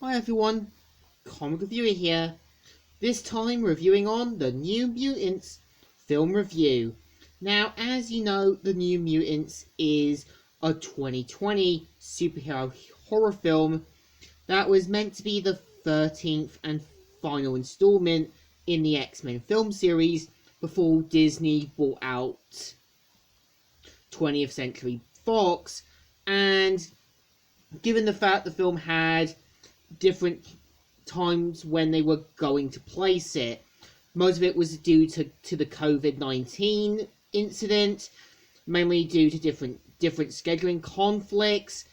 Hi everyone, Comic Reviewer here. This time reviewing on the New Mutants film review. Now, as you know, the New Mutants is a 2020 superhero horror film that was meant to be the 13th and final installment in the X-Men film series before Disney bought out 20th Century Fox, and given the fact the film had different times when they were going to place it. Most of it was due to the COVID-19 incident, mainly due to different scheduling conflicts,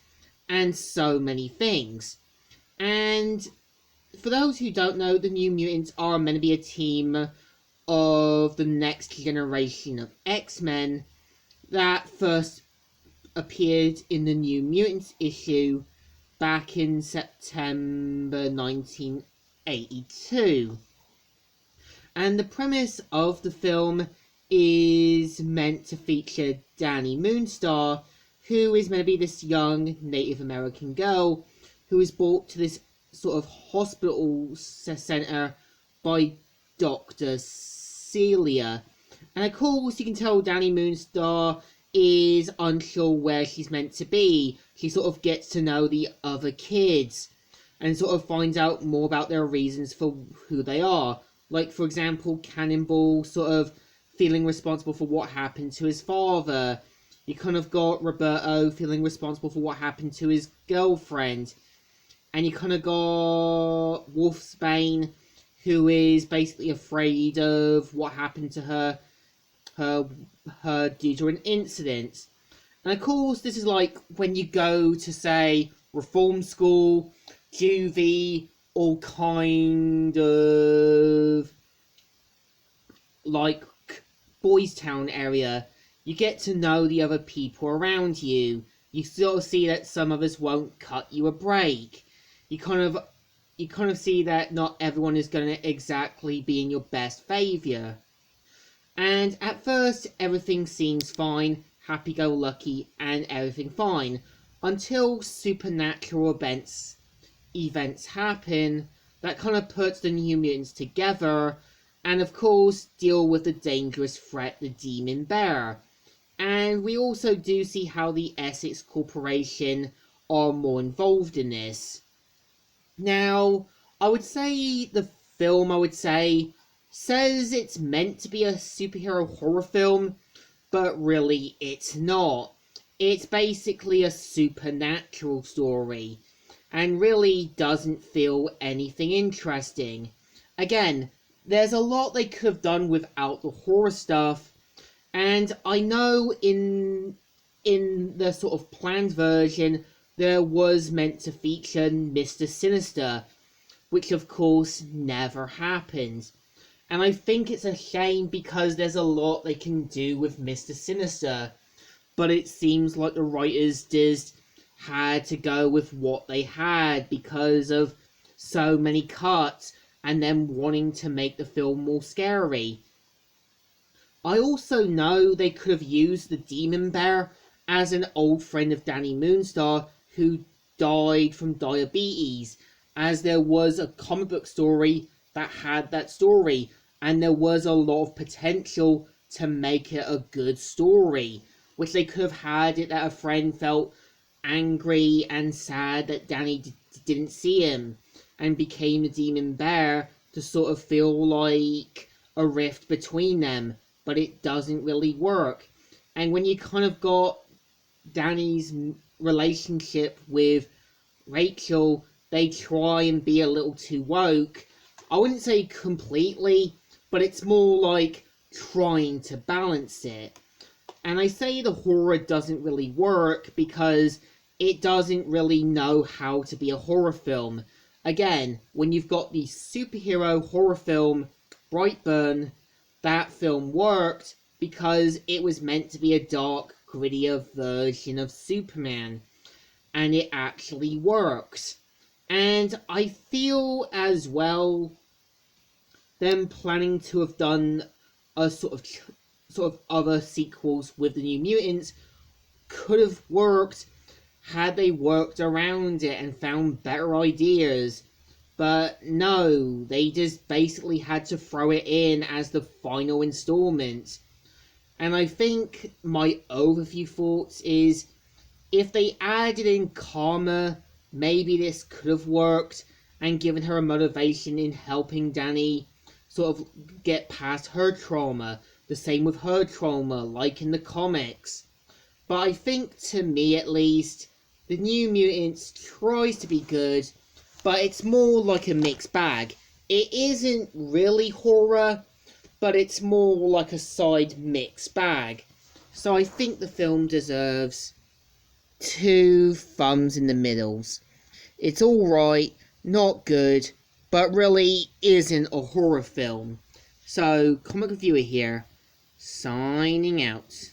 and so many things. And for those who don't know, the New Mutants are meant to be a team of the next generation of X-Men that first appeared in the New Mutants issue back in September 1982. And the premise of the film is meant to feature Danny Moonstar, who is meant to be this young Native American girl who is brought to this sort of hospital center by Dr. Celia. And of course, you can tell Danny Moonstar is unsure where she's meant to be. She sort of gets to know the other kids and sort of finds out more about their reasons for who they are. Like, for example, Cannonball sort of feeling responsible for what happened to his father. You kind of got Roberto feeling responsible for what happened to his girlfriend. And you kind of got Wolfsbane, who is basically afraid of what happened to her due to an incident. And of course, this is like when you go to, say, reform school, juvie, or kind of like Boys Town area. You get to know the other people around you. You sort of see that some of us won't cut you a break. You kind of see that not everyone is going to exactly be in your best favour. And at first, everything seems fine, happy-go-lucky, and everything fine, until supernatural events happen that kind of puts the New Mutants together, and of course, deal with the dangerous threat, the Demon Bear. And we also do see how the Essex Corporation are more involved in this. Now, I would say the film, says it's meant to be a superhero horror film, but really it's not. It's basically a supernatural story, and really doesn't feel anything interesting. Again, there's a lot they could have done without the horror stuff, and I know in the sort of planned version there was meant to feature Mr. Sinister, which of course never happened. And I think it's a shame because there's a lot they can do with Mr. Sinister. But it seems like the writers just had to go with what they had because of so many cuts and them wanting to make the film more scary. I also know they could have used the Demon Bear as an old friend of Danny Moonstar who died from diabetes, as there was a comic book story that had that story, and there was a lot of potential to make it a good story, which they could have had it that a friend felt angry and sad that Danny didn't see him, and became the Demon Bear to sort of feel like a rift between them, but it doesn't really work. And when you kind of got Danny's relationship with Rachel, they try and be a little too woke. I wouldn't say completely, but it's more like trying to balance it. And I say the horror doesn't really work because it doesn't really know how to be a horror film. Again, when you've got the superhero horror film Brightburn, that film worked because it was meant to be a dark, grittier version of Superman. And it actually works. And I feel as well them planning to have done a sort of other sequels with the New Mutants could have worked, had they worked around it and found better ideas. But no, they just basically had to throw it in as the final installment. And I think my overview thoughts is, if they added in Karma, maybe this could have worked and given her a motivation in helping Danny sort of get past her trauma. The same with her trauma, like in the comics. But I think, to me at least, the New Mutants tries to be good, but it's more like a mixed bag. It isn't really horror, but it's more like a side mixed bag. So I think the film deserves 2 thumbs in the middles. It's alright, not good, but really isn't a horror film. So, Comic Reviewer here, signing out.